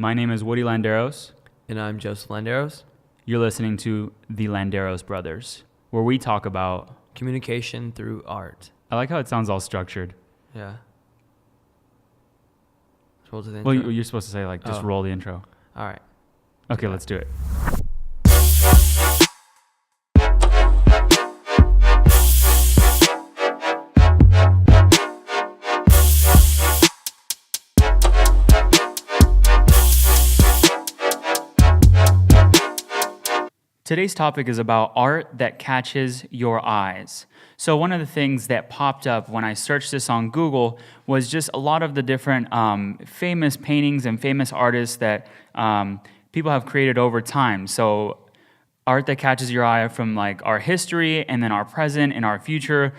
My name is Woodie Landeros. And I'm Joseph Landeros. You're listening to the Landeros Brothers, where we talk about Communication through art. I like how it sounds all structured. Yeah. Let's roll to the Well, intro. you're supposed to say, just roll the intro. All right. Okay, let's do it. Today's topic is about art that catches your eyes. So one of the things that popped up when I searched this on Google was just a lot of the different famous paintings and famous artists that people have created over time. So art that catches your eye from like our history and then our present and our future,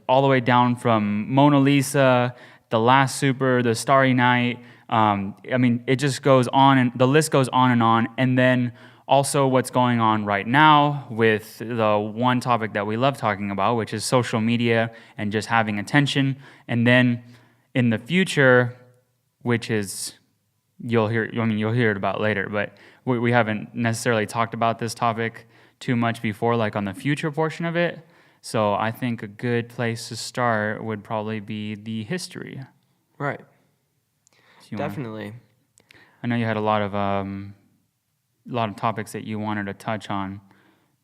all the way down from Mona Lisa, The Last Supper, The Starry Night. It just goes on, and the list goes on. And then also what's going on right now with the one topic that we love talking about, which is social media and just having attention. And then in the future, which is, you'll hear it about later, but we haven't necessarily talked about this topic too much before, like on the future portion of it. So I think a good place to start would probably be the history. Right. Definitely. I know you had a lot of topics that you wanted to touch on. Do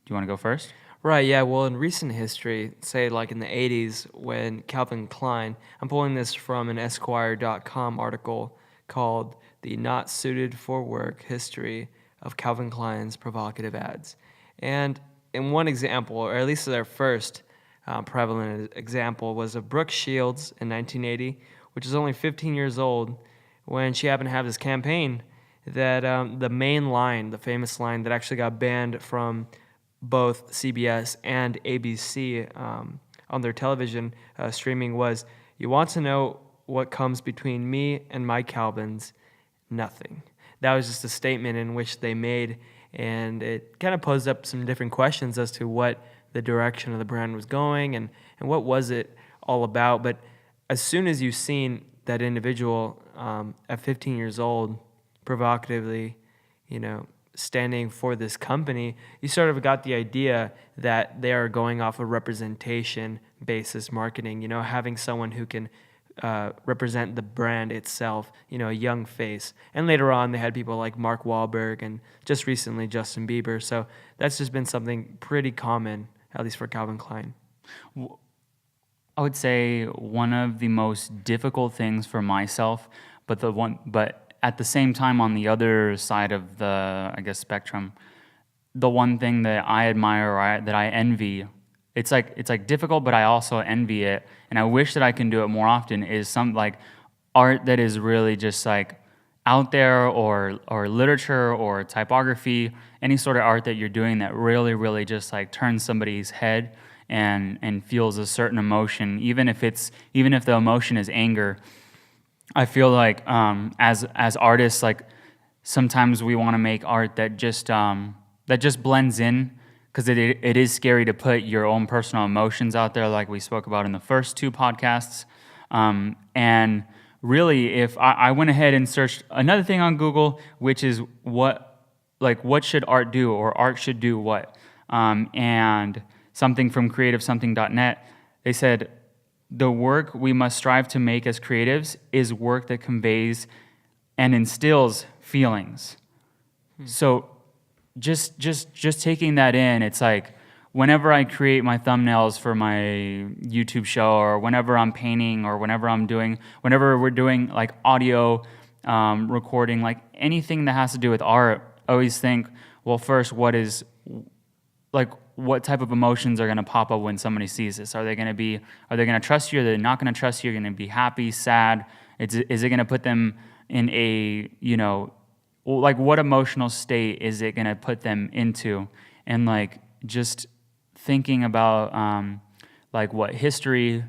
you want to go first? Right, yeah. Well, in recent history, say like in the 80s when Calvin Klein, I'm pulling this from an Esquire.com article called The Not Suited for Work History of Calvin Klein's Provocative Ads. And in one example, or at least their first prevalent example, was of Brooke Shields in 1980, which is only 15 years old, when she happened to have this campaign that the main line, the famous line that actually got banned from both CBS and ABC on their television streaming was, "You want to know what comes between me and my Calvins? Nothing." That was just a statement in which they made, and it kind of posed up some different questions as to what the direction of the brand was going and what was it all about. But as soon as you've seen that individual at 15 years old provocatively, standing for this company, you sort of got the idea that they are going off a representation basis marketing, having someone who can represent the brand itself, a young face. And later on, they had people like Mark Wahlberg and just recently Justin Bieber. So that's just been something pretty common, at least for Calvin Klein. I would say one of the most difficult things for myself, but at the same time, on the other side of the, spectrum, the one thing that I admire or that I envy, it's like difficult, but I also envy it, and I wish that I can do it more often, is some like art that is really just like out there, or literature or typography, any sort of art that you're doing that really, really just like turns somebody's head and feels a certain emotion, even if the emotion is anger. I feel like as artists, like sometimes we want to make art that just blends in, because it is scary to put your own personal emotions out there, like we spoke about in the first two podcasts. And really, if I went ahead and searched another thing on Google, which is what should art do, or art should do what, and something from creativesomething.net, they said, the work we must strive to make as creatives is work that conveys and instills feelings. So just taking that in, it's like whenever I create my thumbnails for my YouTube show, or whenever I'm painting, or whenever we're doing like audio recording, like anything that has to do with art, I always think, well, first, what type of emotions are going to pop up when somebody sees this? Are they going to trust you? Are they not going to trust you? Are they going to be happy, sad? Is it going to put them in a, what emotional state is it going to put them into? And like just thinking about what history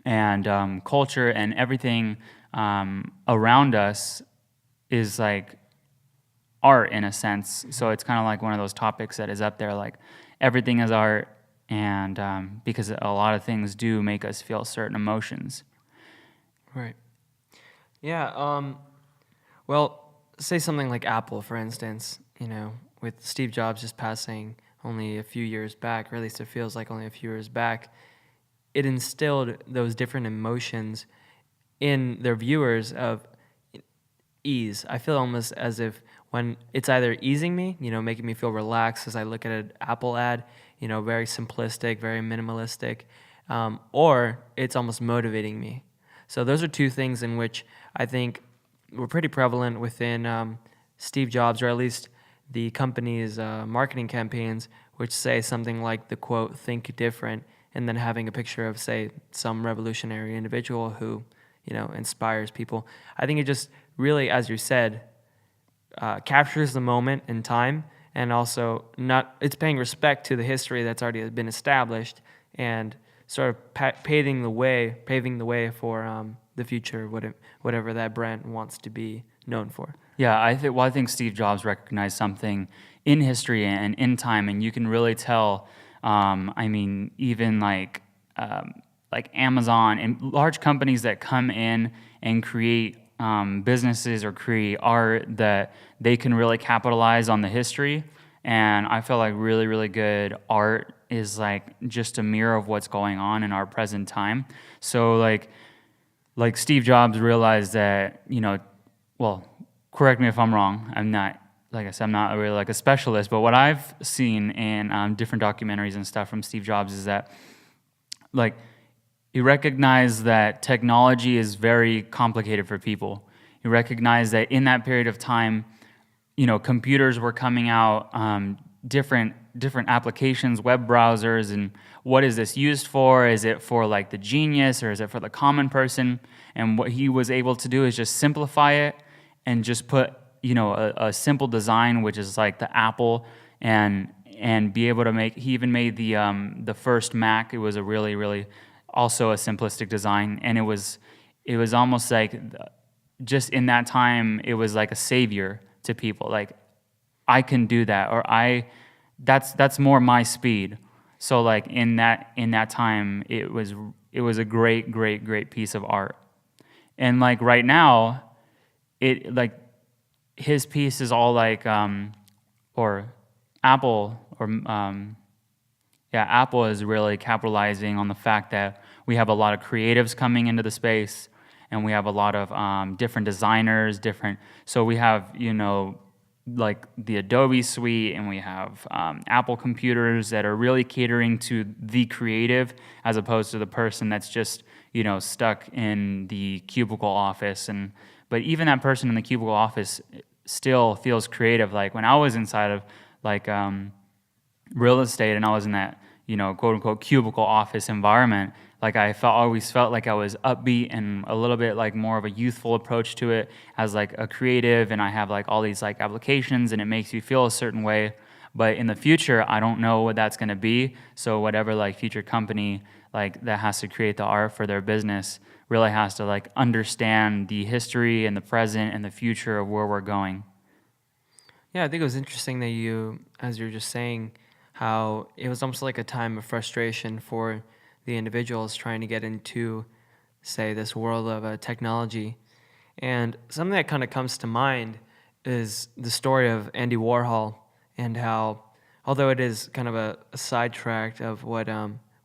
and culture and everything around us is like art in a sense. So it's kind of like one of those topics that is up there, like everything is art, and because a lot of things do make us feel certain emotions. Right. Yeah. Well, say something like Apple, for instance, with Steve Jobs just passing only a few years back, or at least it feels like only a few years back, it instilled those different emotions in their viewers of ease. I feel almost as if when it's either easing me, making me feel relaxed as I look at an Apple ad, very simplistic, very minimalistic, or it's almost motivating me. So those are two things in which I think were pretty prevalent within Steve Jobs, or at least the company's marketing campaigns, which say something like the quote, "Think different," and then having a picture of, say, some revolutionary individual who, inspires people. I think it just really, as you said, captures the moment in time, and also it's paying respect to the history that's already been established, and sort of paving the way for the future, whatever that brand wants to be known for. Yeah, I think Steve Jobs recognized something in history and in time, and you can really tell. Even like Amazon and large companies that come in and create businesses or create art, that they can really capitalize on the history. And I feel like really, really good art is like just a mirror of what's going on in our present time. So like Steve Jobs realized that, well, correct me if I'm wrong. I'm not, like I said, I'm not really like a specialist, but what I've seen in different documentaries and stuff from Steve Jobs is that like he recognized that technology is very complicated for people. He recognized that in that period of time, computers were coming out, different applications, web browsers, and what is this used for? Is it for like the genius, or is it for the common person? And what he was able to do is just simplify it and just put a simple design, which is like the Apple, and be able to make. He even made the first Mac. It was a really, really also a simplistic design, and it was almost like just in that time it was like a savior to people. Like, I can do that, or that's more my speed. So like in that time it was a great piece of art. And like right now, it like his piece is all like or Apple or Apple is really capitalizing on the fact that we have a lot of creatives coming into the space, and we have a lot of different designers, so we have, like the Adobe suite, and we have Apple computers that are really catering to the creative as opposed to the person that's just, stuck in the cubicle office. But even that person in the cubicle office still feels creative. Like when I was inside of like real estate and I was in that, quote unquote cubicle office environment, like I always felt like I was upbeat and a little bit like more of a youthful approach to it as like a creative, and I have like all these like applications and it makes you feel a certain way. But in the future, I don't know what that's going to be. So whatever like future company like that has to create the art for their business really has to like understand the history and the present and the future of where we're going. Yeah, I think it was interesting that you, as you're just saying, how it was almost like a time of frustration for the individuals trying to get into, say, this world of technology. And something that kind of comes to mind is the story of Andy Warhol, and how, although it is kind of a sidetrack of what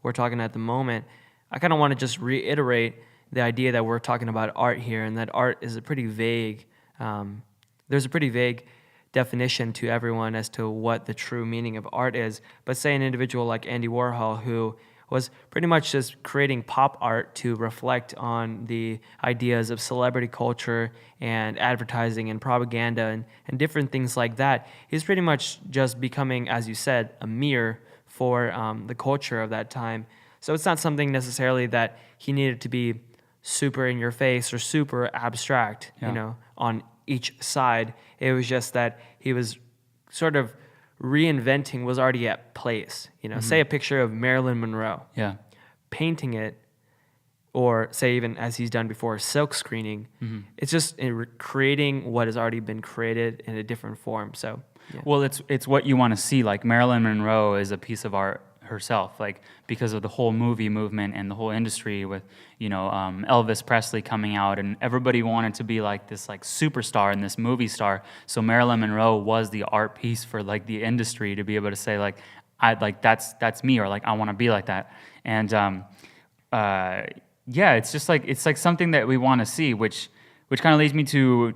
we're talking at the moment, I kind of want to just reiterate the idea that we're talking about art here, and that art is a pretty vague, there's a pretty vague definition to everyone as to what the true meaning of art is. But say an individual like Andy Warhol, who was pretty much just creating pop art to reflect on the ideas of celebrity culture and advertising and propaganda and different things like that. He's pretty much just becoming, as you said, a mirror for the culture of that time. So it's not something necessarily that he needed to be super in your face or super abstract, on each side. It was just that he was sort of reinventing was already at place. Say a picture of Marilyn Monroe. Yeah. Painting it, or say even as he's done before, silk screening. It's just creating what has already been created in a different form. So, yeah. Well, it's what you want to see. Like Marilyn Monroe is a piece of art herself, like because of the whole movie movement and the whole industry with, Elvis Presley coming out, and everybody wanted to be like this like superstar and this movie star. So Marilyn Monroe was the art piece for like the industry to be able to say like, I like that's me, or like I want to be like that. And yeah, it's like something that we want to see, which kind of leads me to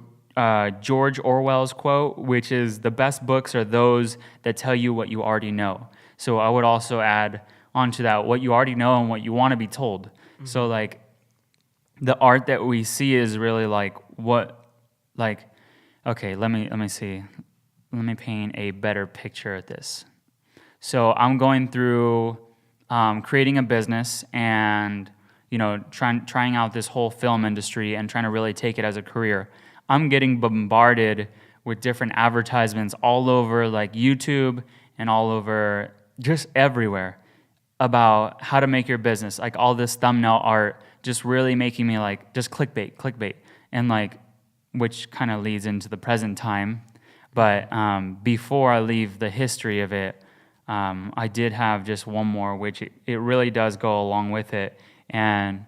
George Orwell's quote, which is the best books are those that tell you what you already know. So I would also add onto that what you already know and what you want to be told. Mm-hmm. So like the art that we see is really like okay, let me see. Let me paint a better picture at this. So I'm going through creating a business and trying out this whole film industry and trying to really take it as a career. I'm getting bombarded with different advertisements all over like YouTube and all over just everywhere about how to make your business. Like all this thumbnail art just really making me like just clickbait. And like, which kind of leads into the present time. But before I leave the history of it, I did have just one more, which it really does go along with it. And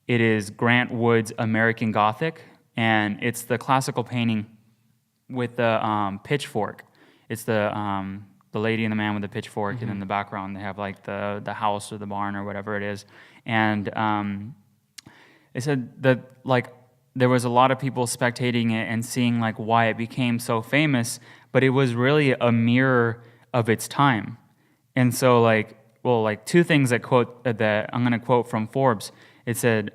it is Grant Wood's American Gothic. And it's the classical painting with the pitchfork. It's the lady and the man with the pitchfork, mm-hmm. and in the background they have like the house or the barn or whatever it is. And it said that like there was a lot of people spectating it and seeing like why it became so famous, but it was really a mirror of its time. And so like two things that I'm going to quote from Forbes. It said,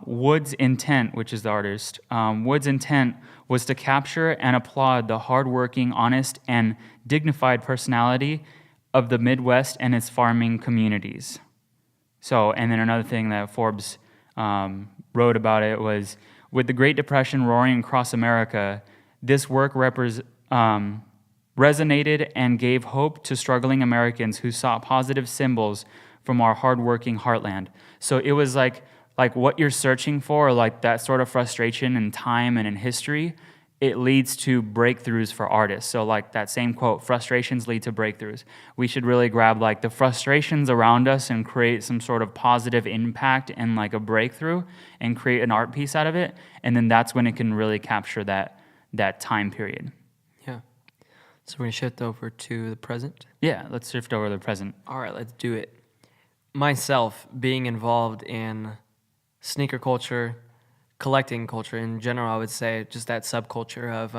Wood's intent, which is the artist, Wood's intent was to capture and applaud the hardworking, honest, and dignified personality of the Midwest and its farming communities. So, and then another thing that Forbes wrote about it was, with the Great Depression roaring across America, this work resonated and gave hope to struggling Americans who sought positive symbols from our hardworking heartland. So it was like what you're searching for, like that sort of frustration in time and in history, it leads to breakthroughs for artists. So like that same quote, frustrations lead to breakthroughs. We should really grab like the frustrations around us and create some sort of positive impact and like a breakthrough and create an art piece out of it. And then that's when it can really capture that time period. Yeah. So we're going to shift over to the present? Yeah, let's shift over to the present. All right, let's do it. Myself, being involved in sneaker culture, collecting culture in general, I would say just that subculture of,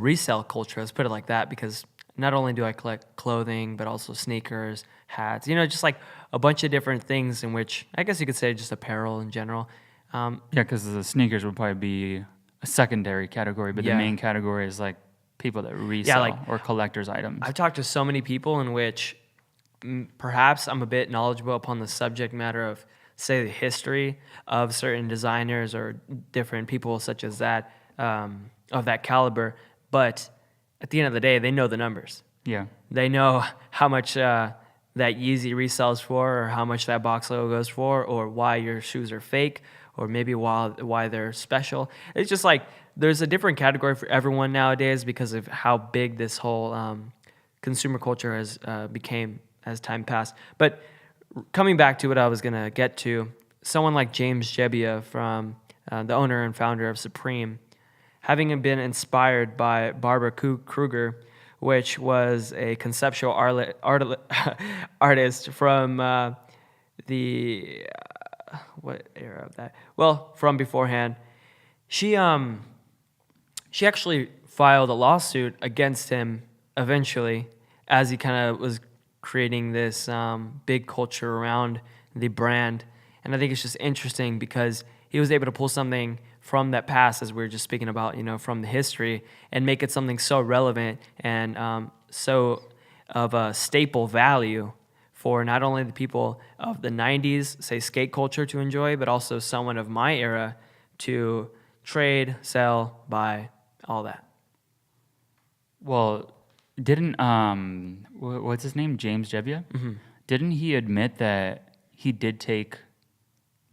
resale culture. Let's put it like that, because not only do I collect clothing, but also sneakers, hats, just like a bunch of different things in which I guess you could say just apparel in general. Yeah, because the sneakers would probably be a secondary category, but the main category is like people that resell or collector's items. I've talked to so many people in which perhaps I'm a bit knowledgeable upon the subject matter of, say, the history of certain designers or different people such as that, of that caliber. But at the end of the day, they know the numbers. Yeah. They know how much that Yeezy resells for, or how much that box logo goes for, or why your shoes are fake, or maybe why they're special. It's just like there's a different category for everyone nowadays because of how big this whole consumer culture has became as time passed. But coming back to what I was going to get to, someone like James Jebbia, from the owner and founder of Supreme, having been inspired by Barbara Kruger, which was a conceptual artist from the what era of that? Well, from beforehand. She actually filed a lawsuit against him eventually, as he kind of was creating this big culture around the brand. And I think it's just interesting because he was able to pull something from that past, as we were just speaking about, from the history, and make it something so relevant and so of a staple value for not only the people of the 90s, say skate culture, to enjoy, but also someone of my era to trade, sell, buy, all that. Well, didn't what's his name, James Jebbia? Mm-hmm. Didn't he admit that he did take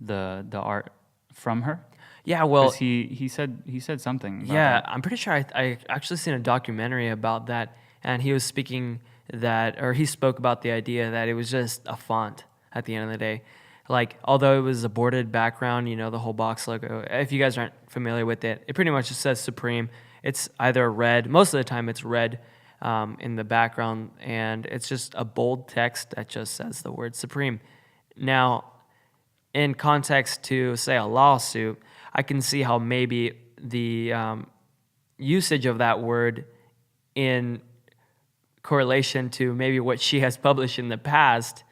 the art from her? Yeah, well, he said something about yeah, that. I'm pretty sure I actually seen a documentary about that, and he was speaking that, or he spoke about the idea that it was just a font at the end of the day. Like, although it was a boarded background, the whole box logo, if you guys aren't familiar with it, it pretty much just says Supreme. It's either red, most of the time it's red in the background, and it's just a bold text that just says the word Supreme. Now, in context to, say, a lawsuit, I can see how maybe the usage of that word in correlation to maybe what she has published in the past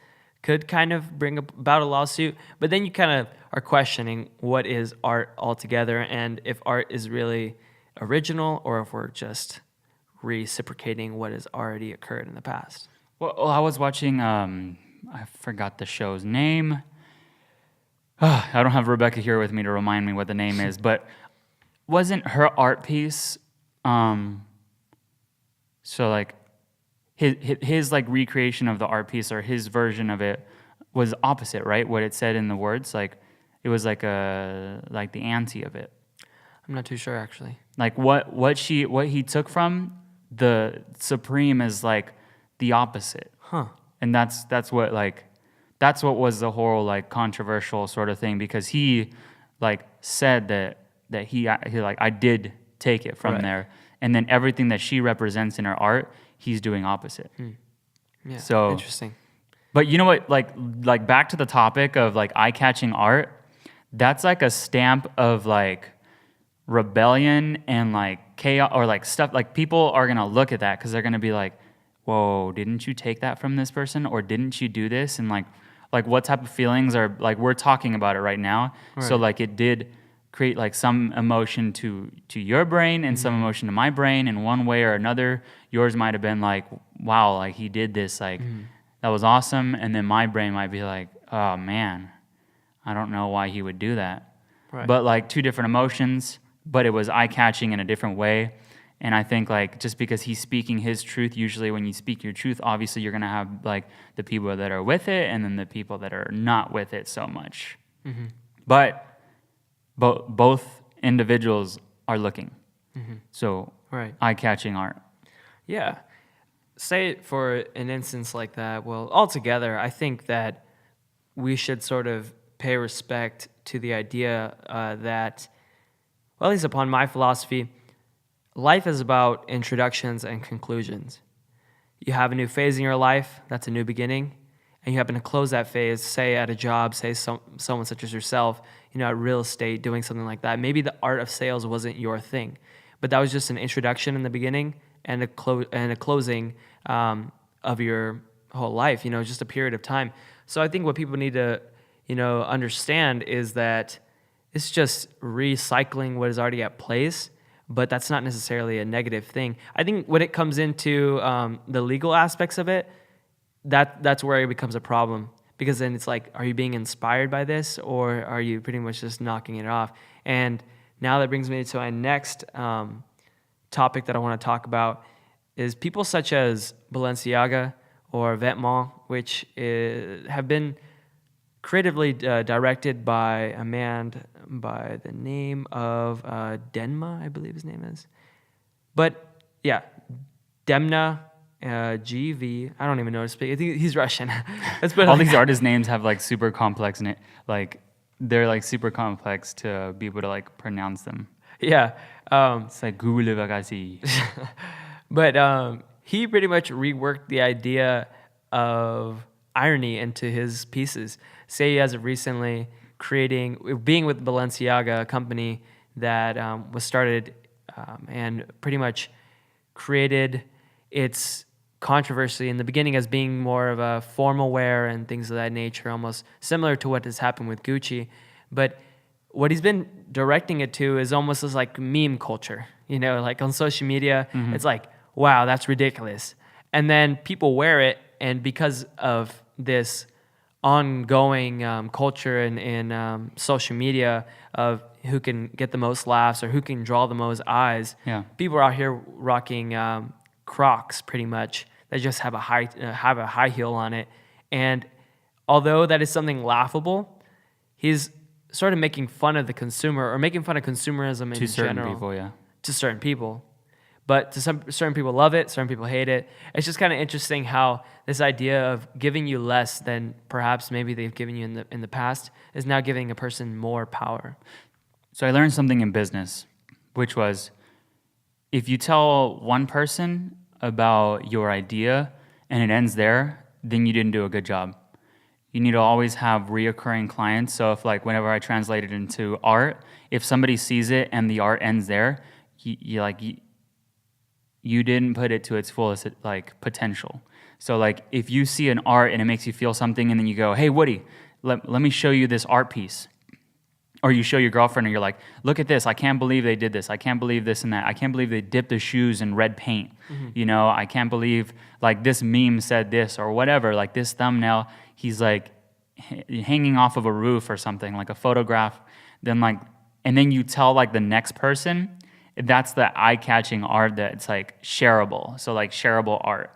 could kind of bring about a lawsuit. But then you kind of are questioning what is art altogether, and if art is really original or if we're just reciprocating what has already occurred in the past. Well, I was watching, I forgot the show's name. I don't have Rebecca here with me to remind me what the name is, but wasn't her art piece, so like his like recreation of the art piece or his version of it was opposite, right? What it said in the words, like it was like the anti of it. I'm not too sure actually. Like what he took from the Supreme is like the opposite. Huh. And that's what was the whole like controversial sort of thing, because he like said that he like I did take it from there, and then everything that she represents in her art, he's doing opposite. Yeah. So interesting. But you know what, like back to the topic of like eye-catching art, that's like a stamp of like rebellion and like chaos, or like stuff, like people are gonna look at that because they're gonna be like, whoa, didn't you take that from this person, or didn't you do this? And like what type of feelings are, like, we're talking about it right now. Right. So like it did create like some emotion to your brain and some emotion to my brain in one way or another. Yours might have been like, wow, like he did this, like that was awesome. And then my brain might be like, oh man, I don't know why he would do that. Right. But like two different emotions, but it was eye-catching in a different way. And I think like just because he's speaking his truth, usually when you speak your truth, obviously you're going to have like the people that are with it and then the people that are not with it so much. Mm-hmm. But both individuals are looking. Mm-hmm. So eye-catching art. Yeah. Say for an instance like that, well, altogether, I think that we should sort of pay respect to the idea that, well, at least upon my philosophy, life is about introductions and conclusions. You have a new phase in your life, that's a new beginning, and you happen to close that phase, say at a job, say someone such as yourself, at real estate, doing something like that. Maybe the art of sales wasn't your thing, but that was just an introduction in the beginning and a closing of your whole life, just a period of time. So I think what people need to, understand is that it's just recycling what is already at place, but that's not necessarily a negative thing. I think when it comes into the legal aspects of it, that's where it becomes a problem, because then it's like, are you being inspired by this, or are you pretty much just knocking it off? And now that brings me to my next topic that I want to talk about is people such as Balenciaga or Vêtements, which have been creatively directed by a man by the name of Denma, I believe his name is. But yeah, Demna, GV. I don't even know how to speak. I think he's Russian. All these artist names have like super complex, like they're like super complex to be able to like pronounce them. Yeah. It's like Google Vagasi. But he pretty much reworked the idea of irony into his pieces. Say as of recently being with Balenciaga, a company that was started and pretty much created its controversy in the beginning as being more of a formal wear and things of that nature, almost similar to what has happened with Gucci. But what he's been directing it to is almost as like meme culture, like on social media. Mm-hmm. It's like, wow, that's ridiculous. And then people wear it, and because of this ongoing culture in social media of who can get the most laughs or who can draw the most eyes, people are out here rocking Crocs pretty much that just have a high heel on it. And although that is something laughable, he's sort of making fun of the consumer or making fun of consumerism in general. To certain people, yeah. To certain people. But to some certain people love it, certain people hate it. It's just kind of interesting how this idea of giving you less than perhaps maybe they've given you in the past is now giving a person more power. So I learned something in business, which was if you tell one person about your idea and it ends there, then you didn't do a good job. You need to always have reoccurring clients. So if like whenever I translate it into art, if somebody sees it and the art ends there, you didn't put it to its fullest like potential. So like if you see an art and it makes you feel something and then you go, hey Woody, let me show you this art piece. Or you show your girlfriend and you're like, look at this, I can't believe they did this. I can't believe this and that. I can't believe they dipped the shoes in red paint. You know, I can't believe like this meme said this or whatever, like this thumbnail, he's like hanging off of a roof or something, like a photograph. Then like, and then you tell like the next person, that's the eye-catching art that's like shareable. So like shareable art.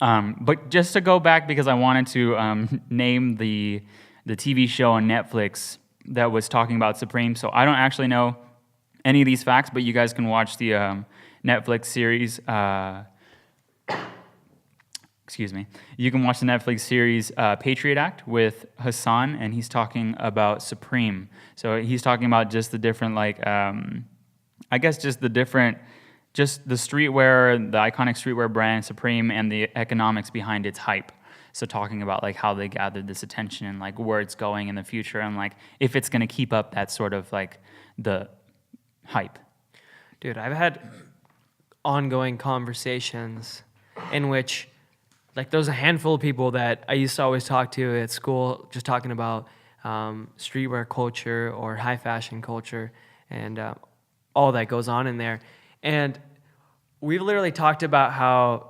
But just to go back, because I wanted to name the TV show on Netflix that was talking about Supreme. So I don't actually know any of these facts, but you guys can watch the Netflix series. Excuse me. You can watch the Netflix series Patriot Act with Hassan, and he's talking about Supreme. So he's talking about just the different, like, I guess just the different, just the streetwear, the iconic streetwear brand Supreme, and the economics behind its hype. So talking about like how they gathered this attention and like where it's going in the future and like if it's going to keep up that sort of like the hype. Dude, I've had ongoing conversations in which like there's a handful of people that I used to always talk to at school just talking about streetwear culture or high fashion culture and all that goes on in there. And we've literally talked about how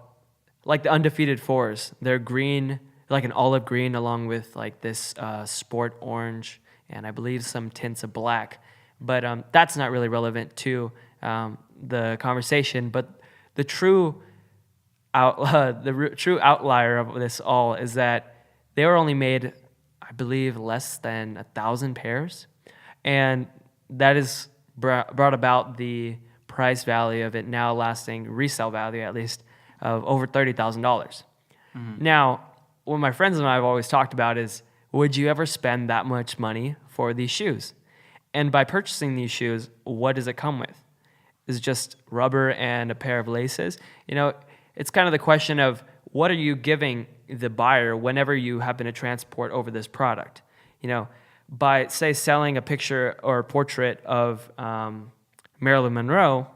like the undefeated fours, they're green, like an olive green along with like this sport orange and I believe some tints of black. But that's not really relevant to the conversation. But the true true outlier of this all is that they were only made, I believe, less than 1,000 pairs. And that is brought about the price value of it now lasting, resale value at least, of over $30,000. Mm-hmm. Now, what my friends and I have always talked about is, would you ever spend that much money for these shoes? And by purchasing these shoes, what does it come with? Is it just rubber and a pair of laces? You know, it's kind of the question of what are you giving the buyer whenever you happen to transport over this product? You know, by, say, selling a picture or a portrait of Marilyn Monroe,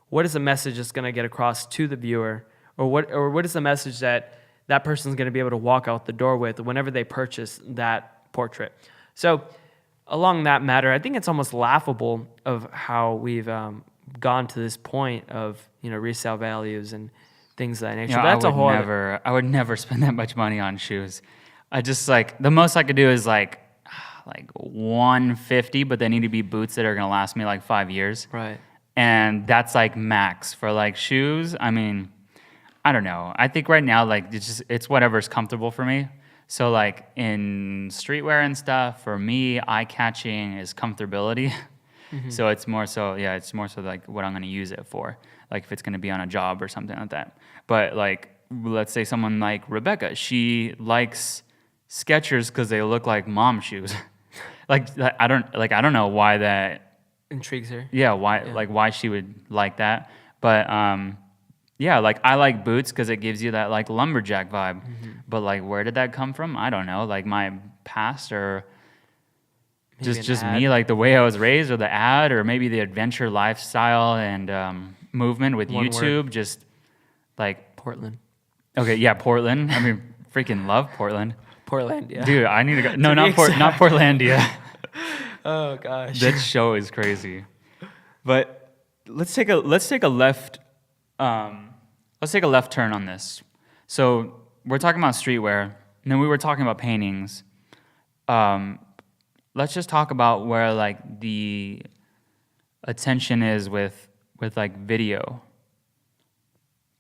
what is the message that's going to get across to the viewer? Or what is the message that that person's going to be able to walk out the door with whenever they purchase that portrait? So along that matter, I think it's almost laughable of how we've gone to this point of, you know, resale values and things of that nature. You know, But that's a whole I would never spend that much money on shoes. I just like the most I could do is like $150, but they need to be boots that are going to last me like 5 years. Right. And that's like max for like shoes. I mean, I don't know. I think right now, like, it's whatever's comfortable for me. So, like, in streetwear and stuff, for me, eye-catching is comfortability. Mm-hmm. So it's more so like what I'm going to use it for. Like, if it's going to be on a job or something like that. But, like, let's say someone like Rebecca, she likes Skechers because they look like mom shoes. I don't know why that intrigues her. Yeah, why she would like that. But, yeah, like I like boots because it gives you that like lumberjack vibe. Mm-hmm. But like, where did that come from? I don't know. Like my past or maybe just me, like the way I was raised, or the ad, or maybe the adventure lifestyle and movement with One YouTube. word. Just like Portland. Okay, yeah, Portland. I mean, freaking love Portland. Portlandia. Dude, I need to go. No, not Portlandia. Oh gosh, that show is crazy. But let's take a left. Let's take a left turn on this. So we're talking about streetwear, and then we were talking about paintings. Let's just talk about where like the attention is with like video.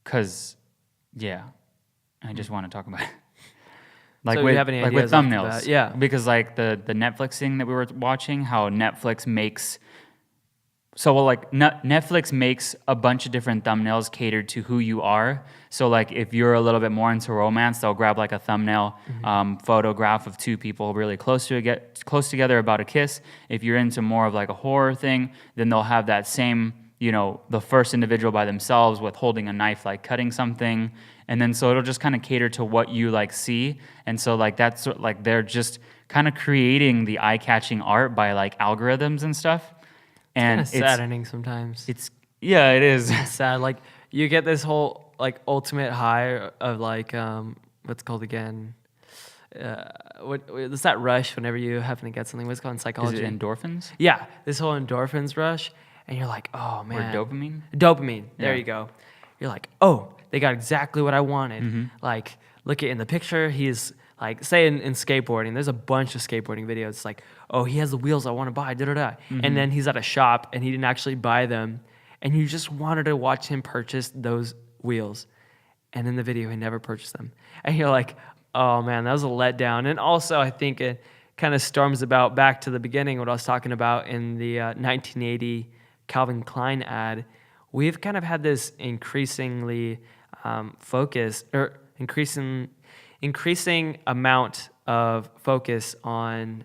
Cause yeah, I just want to talk about it. Like so with, you have any like with ideas off the thumbnails. bat? Yeah. Because like the Netflix thing that we were watching, how Netflix makes So well, like Netflix makes a bunch of different thumbnails catered to who you are. So like if you're a little bit more into romance, they'll grab like a thumbnail photograph of two people really close together about a kiss. If you're into more of like a horror thing, then they'll have that same, the first individual by themselves with holding a knife, like cutting something. And then so it'll just kind of cater to what you like see. And so like that's like they're just kind of creating the eye-catching art by like algorithms and stuff. And Kind of saddening sometimes. Yeah, it is. It's sad. Like you get this whole like ultimate high of like what's it called again? What's that rush whenever you happen to get something? What's it called in Is psychology? it endorphins Yeah, this whole endorphins rush, and you're like, oh or man, dopamine? Dopamine. There Yeah. you go. You're like, oh, they got exactly what I wanted. Mm-hmm. Like, look at in the picture, he's like, say in skateboarding, there's a bunch of skateboarding videos. It's like, oh, he has the wheels I want to buy, da da da. Mm-hmm. And then he's at a shop and he didn't actually buy them, and you just wanted to watch him purchase those wheels. And in the video, he never purchased them. And you're like, oh man, that was a letdown. And also, I think it kind of storms about back to the beginning, what I was talking about in the 1980 Calvin Klein ad. We've kind of had this increasingly increasing amount of focus on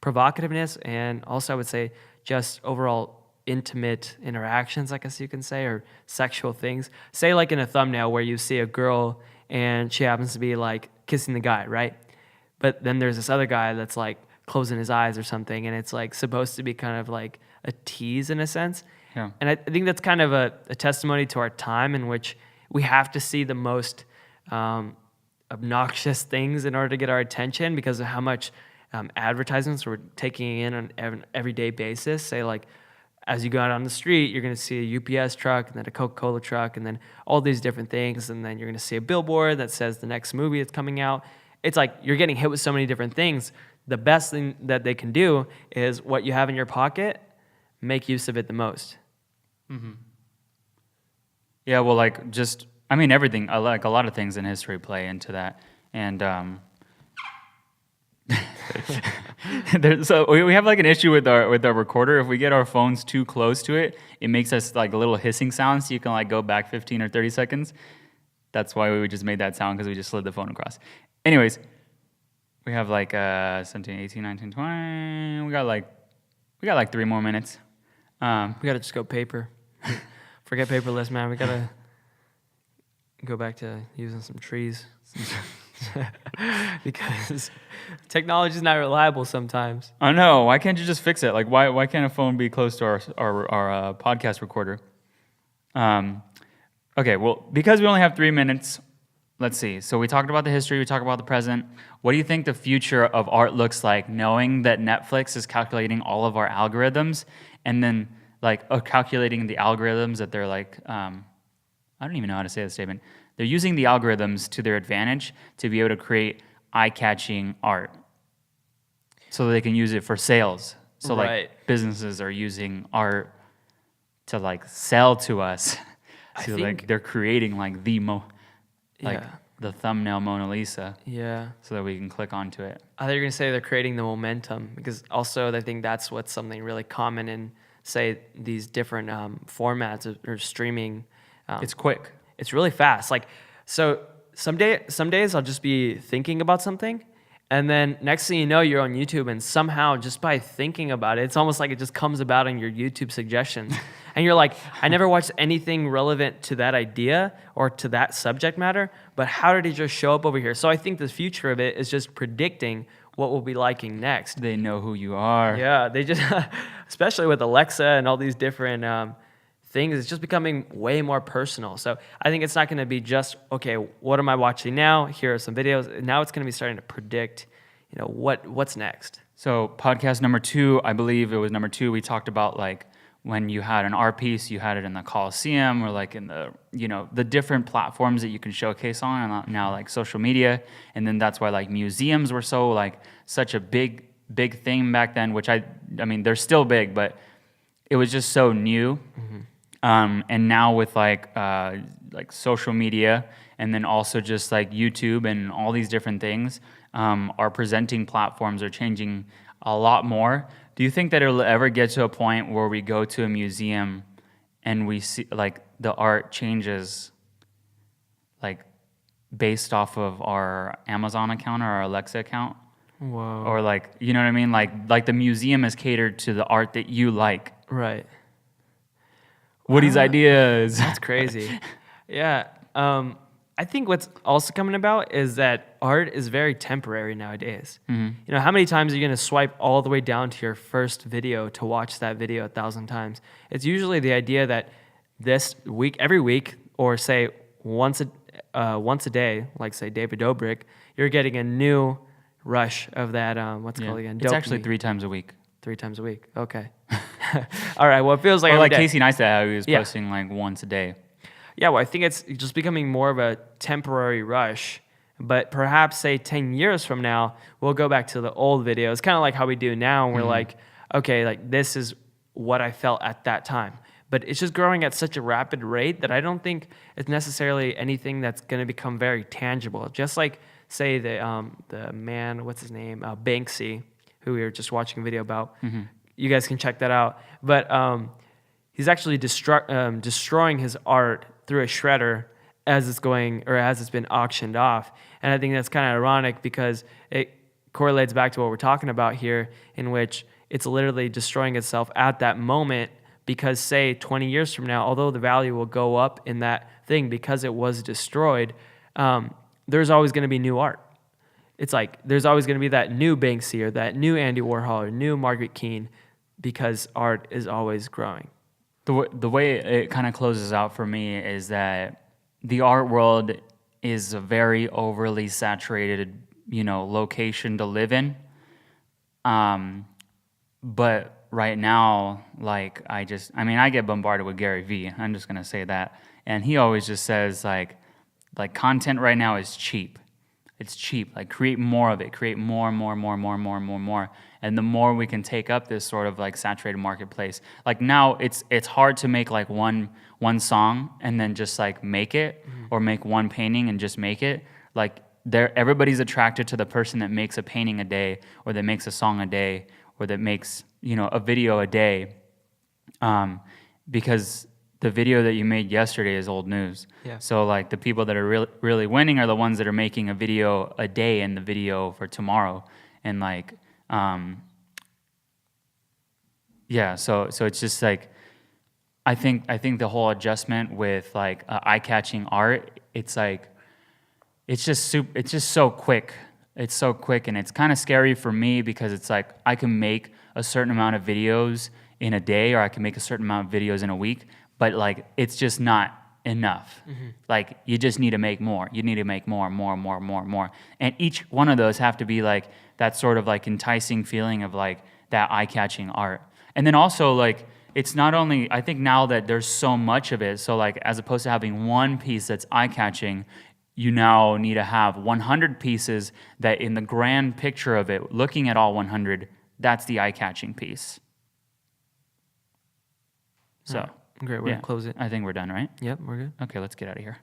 provocativeness, and also I would say just overall intimate interactions, I guess you can say, or sexual things. Say like in a thumbnail where you see a girl and she happens to be like kissing the guy, right? But then there's this other guy that's like closing his eyes or something, and it's like supposed to be kind of like a tease in a sense. Yeah. And I think that's kind of a testimony to our time in which we have to see the most obnoxious things in order to get our attention because of how much advertisements we're taking in on an everyday basis. Say like, as you go out on the street, you're going to see a UPS truck and then a Coca-Cola truck and then all these different things. And then you're going to see a billboard that says the next movie that's coming out. It's like you're getting hit with so many different things. The best thing that they can do is what you have in your pocket, make use of it the most. Mm-hmm. Yeah, well, like just, I mean, everything, like a lot of things in history play into that. And so we have like an issue with our recorder. If we get our phones too close to it, it makes us like a little hissing sound, so you can like go back 15 or 30 seconds. That's why we just made that sound, because we just slid the phone across. Anyways, we have like 17, 18, 19, 20. We got like 3 more minutes. We got to just go paper. Forget paperless, man. We got to go back to using some trees. Because technology is not reliable sometimes. I know. Why can't you just fix it? Like, why can't a phone be close to our podcast recorder? Okay, well, because we only have 3 minutes, let's see. So we talked about the history. We talked about the present. What do you think the future of art looks like, knowing that Netflix is calculating all of our algorithms, and then like calculating the algorithms that they're like, I don't even know how to say the statement. They're using the algorithms to their advantage to be able to create eye-catching art, so that they can use it for sales. So Right. like businesses are using art to like sell to us. So like think- they're creating like Yeah. the thumbnail Mona Lisa, Yeah. so that we can click onto it. I thought you were going to say they're creating the momentum, because also I think that's what's something really common in, say, these different formats or streaming. It's quick. It's really fast. Like, so some days I'll just be thinking about something, and then next thing you know, you're on YouTube, and somehow just by thinking about it, it's almost like it just comes about in your YouTube suggestions. And you're like, I never watched anything relevant to that idea or to that subject matter, but how did it just show up over here? So I think the future of it is just predicting what we'll be liking next. They know who you are. Yeah, they just, especially with Alexa and all these different things, it's just becoming way more personal. So I think it's not going to be just, okay, what am I watching now? Here are some videos. Now it's going to be starting to predict, what's next. So podcast number 2, I believe it was number 2, we talked about like when you had an art piece, you had it in the Coliseum or like in the, the different platforms that you can showcase on, and now like social media. And then that's why like museums were so like such a big thing back then, which I mean, they're still big, but it was just so new. Mm-hmm. And now with like social media, and then also just like YouTube and all these different things, our presenting platforms are changing a lot more. Do you think that it'll ever get to a point where we go to a museum and we see like the art changes, like based off of our Amazon account or our Alexa account? Whoa. Or like, you know what I mean? Like the museum is catered to the art that you like. Right. Woody's ideas. That's crazy. Yeah. I think what's also coming about is that art is very temporary nowadays. You know, how many times are you going to swipe all the way down to your first video to watch that video 1,000 times? It's usually the idea that this week, every week, or say once a day, like say David Dobrik, you're getting a new rush of that. What's it called again? It's Dopamine. actually 3 times a week. 3 times a week. Okay. All right. Well, it feels like Or every like day. Casey Neistat, how he was Yeah. posting like once a day. Yeah, well, I think it's just becoming more of a temporary rush. But perhaps, say, 10 years from now, we'll go back to the old videos, kind of like how we do now. And we're like, okay, like this is what I felt at that time. But it's just growing at such a rapid rate that I don't think it's necessarily anything that's going to become very tangible. Just like, say, the man, what's his name, Banksy, who we were just watching a video about. You guys can check that out. But he's actually destroying his art through a shredder as it's been auctioned off. And I think that's kind of ironic because it correlates back to what we're talking about here, in which it's literally destroying itself at that moment because, say, 20 years from now, although the value will go up in that thing because it was destroyed, there's always going to be new art. It's like there's always going to be that new Banksy or that new Andy Warhol or new Margaret Keane because art is always growing. The way it kind of closes out for me is that the art world is a very overly saturated, location to live in. But right now, like I get bombarded with Gary Vee. I'm just gonna say that, and he always just says like content right now is cheap. It's cheap. Like create more of it. Create more. And the more we can take up this sort of like saturated marketplace. Like now it's hard to make like one song and then just like make it, or make one painting and just make it. Like everybody's attracted to the person that makes a painting a day, or that makes a song a day, or that makes, a video a day. Because the video that you made yesterday is old news. Yeah. So like the people that are really winning are the ones that are making a video a day in the video for tomorrow. And like, so it's just like, I think the whole adjustment with like eye-catching art, it's like, it's just so quick. It's so quick, and it's kind of scary for me because it's like I can make a certain amount of videos in a day, or I can make a certain amount of videos in a week. But like, it's just not enough. Like, you just need to make more. You need to make more. And each one of those have to be like that sort of like enticing feeling of like that eye-catching art. And then also like, it's not only, I think now that there's so much of it, so like as opposed to having one piece that's eye-catching, you now need to have 100 pieces that in the grand picture of it, looking at all 100, that's the eye-catching piece. So. Great way to close it. I think we're done, right? Yep, we're good. Okay, let's get out of here.